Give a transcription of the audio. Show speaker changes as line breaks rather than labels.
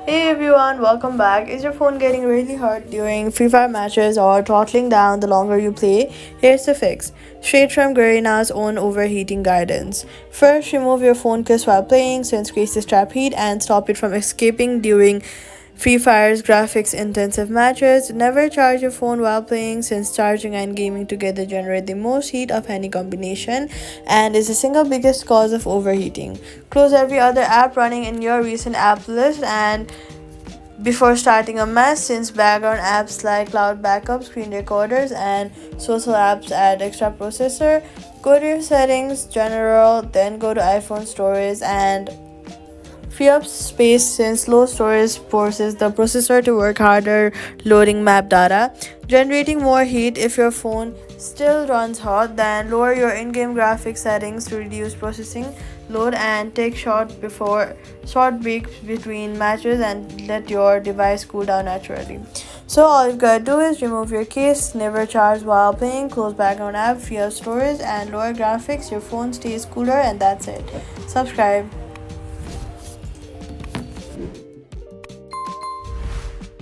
Hey everyone, welcome back. Is your phone getting really hot during Free Fire matches or throttling down the longer you play? Here's the fix. Straight from Garina's own overheating guidance. First, remove your phone case while playing since creases trap heat and stop it from escaping during Free Fire's graphics intensive matches. Never charge your phone while playing since charging and gaming together generate the most heat of any combination and is the single biggest cause of overheating. Close every other app running in your recent app list and before starting a mess, since background apps like cloud backup, screen recorders, and social apps add extra processor, go to your settings, general, then go to iPhone storage and free up space since low storage forces the processor to work harder loading map data, generating more heat. If your phone still runs hot, then lower your in-game graphics settings to reduce processing load and take short breaks between matches and let your device cool down naturally. So all you gotta do is remove your case, never charge while playing, close background app, free up storage and lower graphics. Your phone stays cooler and that's it. Subscribe.